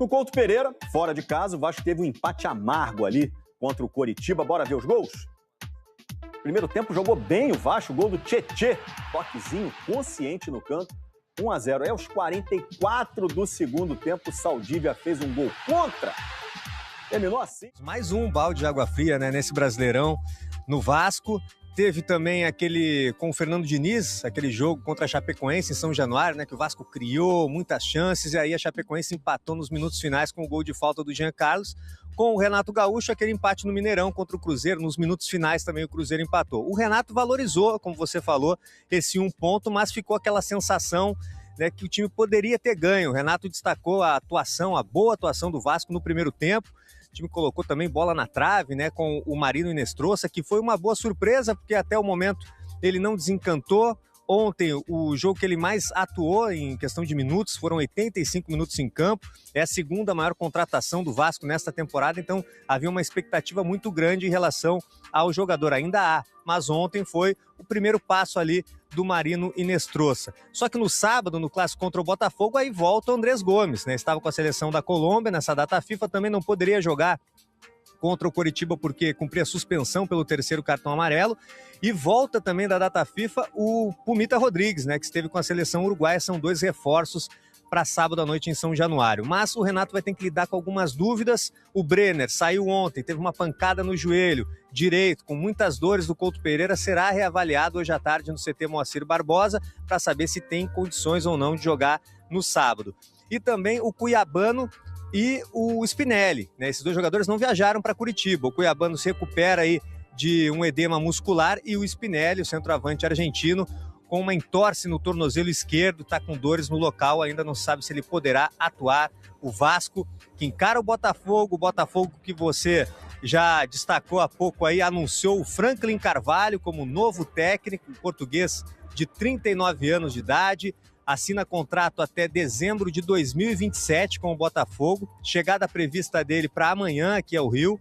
No Couto Pereira, fora de casa, o Vasco teve um empate amargo ali contra o Coritiba. Bora ver os gols? Primeiro tempo jogou bem o Vasco, gol do Tietê. Toquezinho consciente no canto, 1-0. Aos 44 do segundo tempo, o Saldívia fez um gol contra. Terminou assim. Mais um balde de água fria, né, nesse Brasileirão no Vasco. Teve também aquele com o Fernando Diniz, aquele jogo contra a Chapecoense em São Januário, né, que o Vasco criou muitas chances e aí a Chapecoense empatou nos minutos finais com o gol de falta do Jean Carlos. Com o Renato Gaúcho, aquele empate no Mineirão contra o Cruzeiro, nos minutos finais também o Cruzeiro empatou. O Renato valorizou, como você falou, esse 1 ponto, mas ficou aquela sensação, né, que o time poderia ter ganho. O Renato destacou a boa atuação do Vasco no primeiro tempo. O time colocou também bola na trave, né, com o Marino Inestrosa, que foi uma boa surpresa, porque até o momento ele não desencantou. Ontem, o jogo que ele mais atuou em questão de minutos, foram 85 minutos em campo. É a segunda maior contratação do Vasco nesta temporada, então havia uma expectativa muito grande em relação ao jogador. Ainda há, mas ontem foi o primeiro passo ali do Marino Inestrosa. Só que no sábado, no clássico contra o Botafogo, aí volta o Andrés Gomes, né? Estava com a seleção da Colômbia nessa data FIFA, também não poderia jogar contra o Coritiba porque cumpria suspensão pelo terceiro cartão amarelo, e volta também da data FIFA o Pumita Rodrigues, né, que esteve com a seleção uruguaia. São 2 reforços para sábado à noite em São Januário. Mas o Renato vai ter que lidar com algumas dúvidas. O Brenner saiu ontem, teve uma pancada no joelho direito, com muitas dores do Couto Pereira, será reavaliado hoje à tarde no CT Moacir Barbosa para saber se tem condições ou não de jogar no sábado. E também o Cuiabano e o Spinelli, né? Esses 2 jogadores não viajaram para Curitiba. O Cuiabano se recupera aí de um edema muscular e o Spinelli, o centroavante argentino, com uma entorse no tornozelo esquerdo, está com dores no local, ainda não sabe se ele poderá atuar. O Vasco, que encara o Botafogo que você já destacou há pouco aí, anunciou o Franklin Carvalho como novo técnico, português de 39 anos de idade, assina contrato até dezembro de 2027 com o Botafogo, chegada prevista dele para amanhã aqui ao Rio.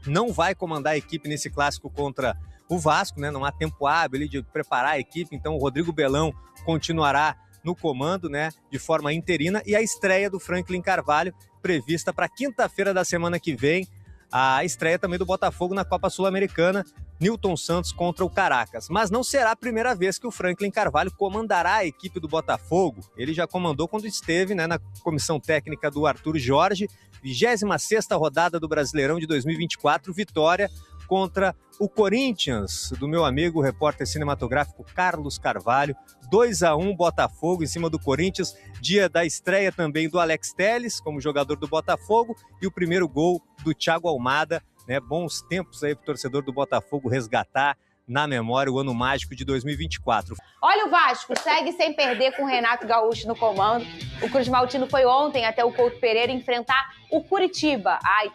Não vai comandar a equipe nesse clássico contra o Vasco, né? Não há tempo hábil ali de preparar a equipe, então o Rodrigo Belão continuará no comando, né, de forma interina, e a estreia do Franklin Carvalho prevista para quinta-feira da semana que vem, a estreia também do Botafogo na Copa Sul-Americana, Nilton Santos contra o Caracas. Mas não será a primeira vez que o Franklin Carvalho comandará a equipe do Botafogo. Ele já comandou quando esteve, né, na comissão técnica do Arthur Jorge, 26ª rodada do Brasileirão de 2024, vitória contra o Corinthians, do meu amigo repórter cinematográfico Carlos Carvalho, 2-1 Botafogo em cima do Corinthians, dia da estreia também do Alex Telles como jogador do Botafogo e o primeiro gol do Thiago Almada, né? Bons tempos aí para o torcedor do Botafogo resgatar na memória o ano mágico de 2024. Olha, o Vasco segue sem perder com o Renato Gaúcho no comando. O Cruz Maltino foi ontem até o Couto Pereira enfrentar o Curitiba. Ai,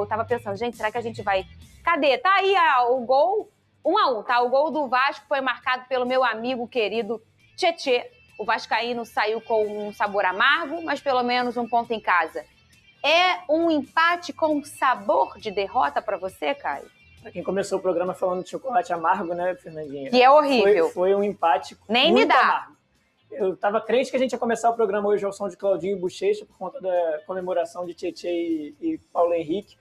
tava pensando, gente, será que a gente vai... Cadê? Tá aí o gol, 1-1, tá? O gol do Vasco foi marcado pelo meu amigo querido Tietê. O vascaíno saiu com um sabor amargo, mas pelo menos um ponto em casa. É um empate com sabor de derrota para você, Caio? Pra quem começou o programa falando de chocolate amargo, né, Fernandinha? Que é horrível. Foi um empate Nem muito me dá. amargo. Eu tava crente que a gente ia começar o programa hoje ao som de Claudinho e Bochecha por conta da comemoração de Tietê e Paulo Henrique.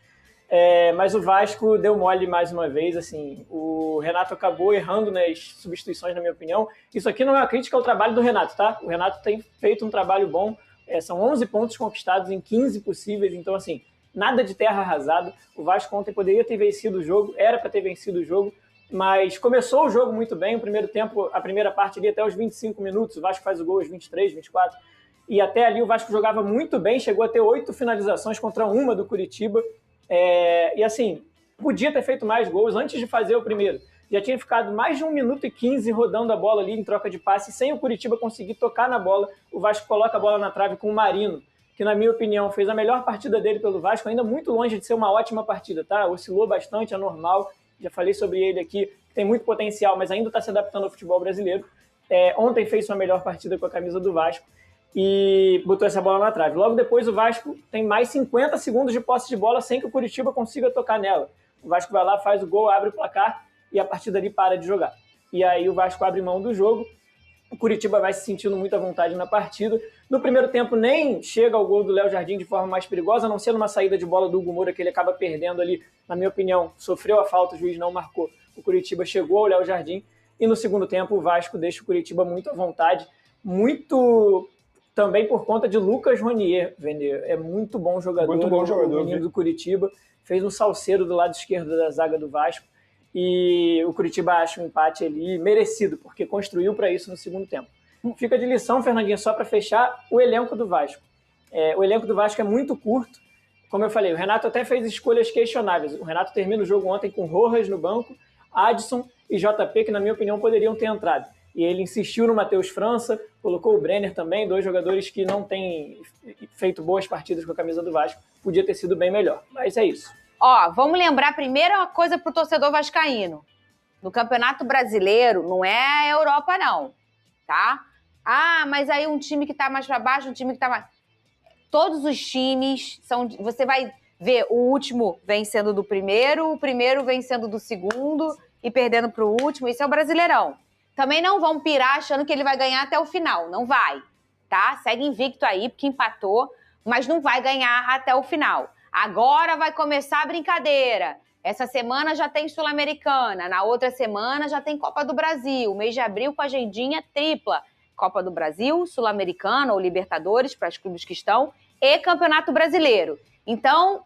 Mas o Vasco deu mole mais uma vez. Assim, o Renato acabou errando nas substituições, na minha opinião. Isso aqui não é uma crítica ao trabalho do Renato, tá? O Renato tem feito um trabalho bom. São 11 pontos conquistados em 15 possíveis. Então, assim, nada de terra arrasada. O Vasco ontem poderia ter vencido o jogo, era para ter vencido o jogo, mas começou o jogo muito bem. O primeiro tempo, a primeira parte ali até os 25 minutos, o Vasco faz o gol aos 23, 24, e até ali o Vasco jogava muito bem, chegou a ter 8 finalizações contra uma do Curitiba, e assim, podia ter feito mais gols antes de fazer o primeiro. Já tinha ficado mais de 1 minuto e 15 rodando a bola ali em troca de passe, sem o Curitiba conseguir tocar na bola. O Vasco coloca a bola na trave com o Marino, que, na minha opinião, fez a melhor partida dele pelo Vasco, ainda muito longe de ser uma ótima partida, tá? Oscilou bastante, é normal, já falei sobre ele aqui, tem muito potencial, mas ainda está se adaptando ao futebol brasileiro. Ontem fez sua melhor partida com a camisa do Vasco e botou essa bola na trave. Logo depois, o Vasco tem mais 50 segundos de posse de bola sem que o Curitiba consiga tocar nela. O Vasco vai lá, faz o gol, abre o placar e a partir dali para de jogar. E aí o Vasco abre mão do jogo o Curitiba vai se sentindo muito à vontade na partida. No primeiro tempo nem chega ao gol do Léo Jardim de forma mais perigosa, a não ser numa saída de bola do Hugo Moura, que ele acaba perdendo ali, na minha opinião, sofreu a falta, o juiz não marcou. O Curitiba chegou ao Léo Jardim e no segundo tempo o Vasco deixa o Curitiba muito à vontade, muito também por conta de Lucas Ronier, Vender. É muito bom jogador, o menino do Curitiba, fez um salseiro do lado esquerdo da zaga do Vasco e o Curitiba acha um empate ali merecido, porque construiu para isso no segundo tempo. Fica de lição, Fernandinha, só para fechar, o elenco do Vasco. O elenco do Vasco é muito curto. Como eu falei, o Renato até fez escolhas questionáveis. O Renato termina o jogo ontem com Rojas no banco, Adson e JP, que na minha opinião poderiam ter entrado. E ele insistiu no Matheus França, colocou o Brenner também, 2 jogadores que não têm feito boas partidas com a camisa do Vasco. Podia ter sido bem melhor, mas é isso. Vamos lembrar primeiro uma coisa pro torcedor vascaíno. No Campeonato Brasileiro, não é a Europa não, tá? Mas aí um time que tá mais para baixo, um time que tá mais... Todos os times são... Você vai ver o último vencendo do primeiro, o primeiro vencendo do segundo e perdendo pro último. Isso é o Brasileirão. Também não vão pirar achando que ele vai ganhar até o final. Não vai, tá? Segue invicto aí, porque empatou, mas não vai ganhar até o final. Agora vai começar a brincadeira. Essa semana já tem Sul-Americana, na outra semana já tem Copa do Brasil. Mês de abril com agendinha tripla. Copa do Brasil, Sul-Americana ou Libertadores, para os clubes que estão, e Campeonato Brasileiro. Então,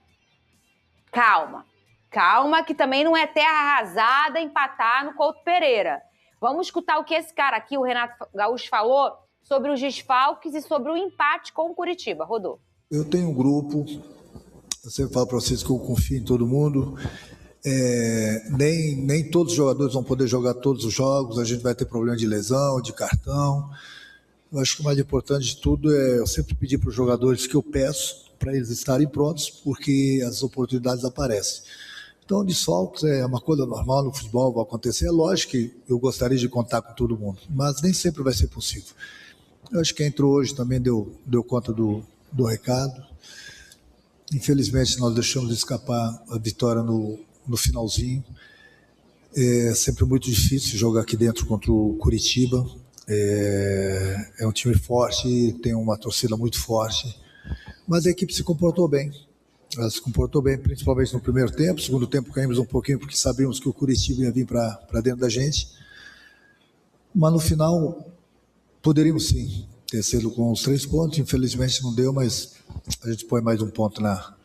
calma. Calma, que também não é terra arrasada empatar no Couto Pereira. Vamos escutar o que esse cara aqui, o Renato Gaúcho, falou sobre os desfalques e sobre o empate com o Curitiba. Rodou. Eu tenho um grupo, eu sempre falo para vocês que eu confio em todo mundo. Nem todos os jogadores vão poder jogar todos os jogos, a gente vai ter problema de lesão, de cartão. Eu acho que o mais importante de tudo é eu sempre pedir para os jogadores que eu peço para eles estarem prontos, porque as oportunidades aparecem. Então, desfalques é uma coisa normal no futebol, vai acontecer. É lógico que eu gostaria de contar com todo mundo, mas nem sempre vai ser possível. Eu acho que quem entrou hoje também deu conta do recado. Infelizmente, nós deixamos de escapar a vitória no finalzinho. É sempre muito difícil jogar aqui dentro contra o Curitiba. É um time forte, tem uma torcida muito forte, mas a equipe se comportou bem. Ela se comportou bem, principalmente no primeiro tempo. No segundo tempo caímos um pouquinho porque sabíamos que o Curitiba ia vir para dentro da gente. Mas no final, poderíamos sim ter sido com os 3 pontos. Infelizmente não deu, mas a gente põe mais um ponto na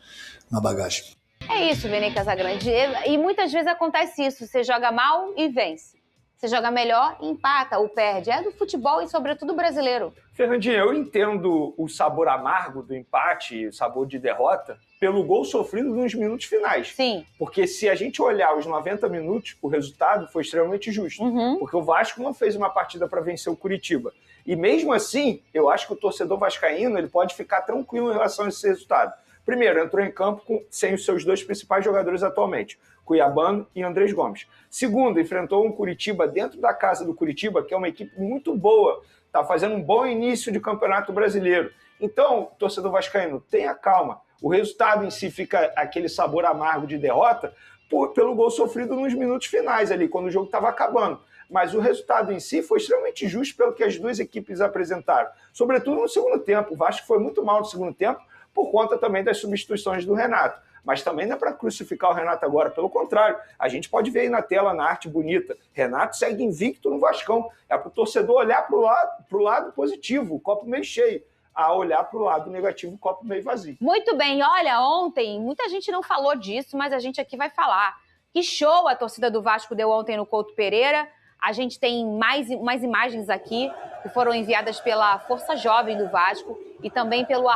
bagagem. É isso, Vene Casagrande. E muitas vezes acontece isso. Você joga mal e vence. Você joga melhor e empata ou perde. É do futebol e, sobretudo, brasileiro. Fernandinha, eu entendo o sabor amargo do empate, o sabor de derrota, pelo gol sofrido nos minutos finais. Sim. Porque se a gente olhar os 90 minutos, o resultado foi extremamente justo. Porque o Vasco não fez uma partida para vencer o Curitiba. E mesmo assim, eu acho que o torcedor vascaíno ele pode ficar tranquilo em relação a esse resultado. Primeiro, entrou em campo sem os seus 2 principais jogadores atualmente, Cuiabano e Andrés Gomes. Segundo, enfrentou um Curitiba dentro da casa do Curitiba, que é uma equipe muito boa, está fazendo um bom início de campeonato brasileiro. Então, torcedor vascaíno, tenha calma. O resultado em si fica aquele sabor amargo de derrota pelo gol sofrido nos minutos finais ali, quando o jogo estava acabando. Mas o resultado em si foi extremamente justo pelo que as 2 equipes apresentaram. Sobretudo no segundo tempo. O Vasco foi muito mal no segundo tempo, por conta também das substituições do Renato. Mas também não é para crucificar o Renato agora, pelo contrário. A gente pode ver aí na tela, na arte bonita, Renato segue invicto no Vascão. É para o torcedor olhar para o lado positivo, o copo meio cheio, a olhar para o lado negativo, o copo meio vazio. Muito bem, olha, ontem, muita gente não falou disso, mas a gente aqui vai falar. Que show a torcida do Vasco deu ontem no Couto Pereira. A gente tem mais imagens aqui que foram enviadas pela Força Jovem do Vasco e também pelo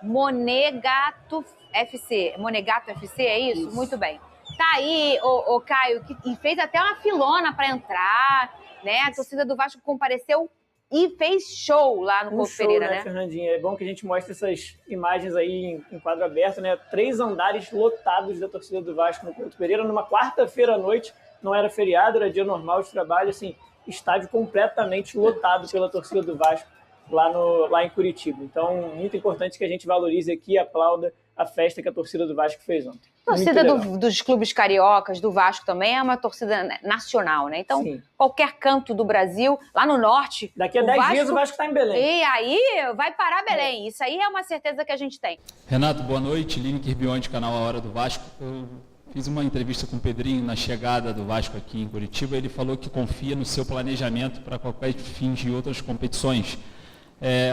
@MoneGatoFC. MoneGatoFC, é isso? Muito bem. Tá aí, o Caio, e fez até uma filona para entrar, né? A torcida do Vasco compareceu e fez show lá no Couto Pereira, né? Fernandinha? É bom que a gente mostre essas imagens aí em quadro aberto, né? 3 andares lotados da torcida do Vasco no Couto Pereira, numa quarta-feira à noite, não era feriado, era dia normal de trabalho, assim, estádio completamente lotado pela torcida do Vasco lá em Curitiba. Então, muito importante que a gente valorize aqui e aplauda a festa que a torcida do Vasco fez ontem. A torcida dos clubes cariocas, do Vasco também, é uma torcida nacional, né? Então, sim, qualquer canto do Brasil, lá no norte... Daqui a 10 dias o Vasco está em Belém. E aí vai parar Belém. Isso aí é uma certeza que a gente tem. Renato, boa noite. Lineker Bionde, canal A Hora do Vasco. Eu fiz uma entrevista com o Pedrinho na chegada do Vasco aqui em Curitiba. Ele falou que confia no seu planejamento para qualquer fim de outras competições.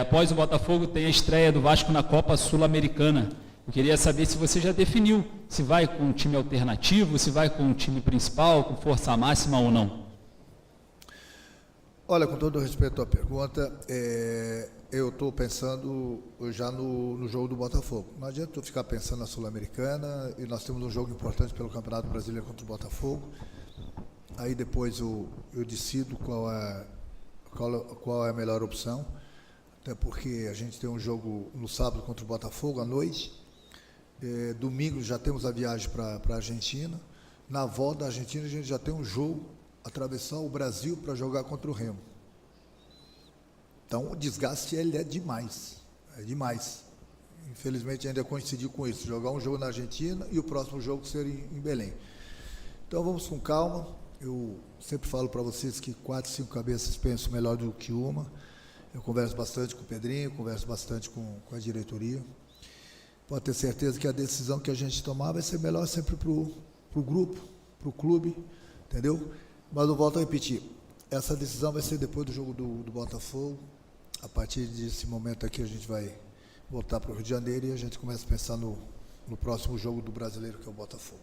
Após o Botafogo, tem a estreia do Vasco na Copa Sul-Americana. Eu queria saber se você já definiu se vai com um time alternativo, se vai com um time principal, com força máxima ou não. Olha, com todo respeito à pergunta, eu estou pensando já no jogo do Botafogo. Não adianta eu ficar pensando na Sul-Americana, e nós temos um jogo importante pelo Campeonato Brasileiro contra o Botafogo. Aí depois eu decido qual é a melhor opção, até porque a gente tem um jogo no sábado contra o Botafogo à noite. Domingo já temos a viagem para a Argentina. Na volta da Argentina a gente já tem um jogo, atravessar o Brasil para jogar contra o Remo. Então o desgaste ele é demais, Infelizmente ainda coincidiu com isso, jogar um jogo na Argentina e o próximo jogo ser em Belém. Então vamos com calma. Eu sempre falo para vocês que 4, 5 cabeças pensam melhor do que uma. Eu converso bastante com o Pedrinho, converso bastante com a diretoria. Pode ter certeza que a decisão que a gente tomar vai ser melhor sempre para o grupo, para o clube, entendeu? Mas eu volto a repetir, essa decisão vai ser depois do jogo do Botafogo. A partir desse momento aqui a gente vai voltar para o Rio de Janeiro e a gente começa a pensar no próximo jogo do Brasileiro, que é o Botafogo.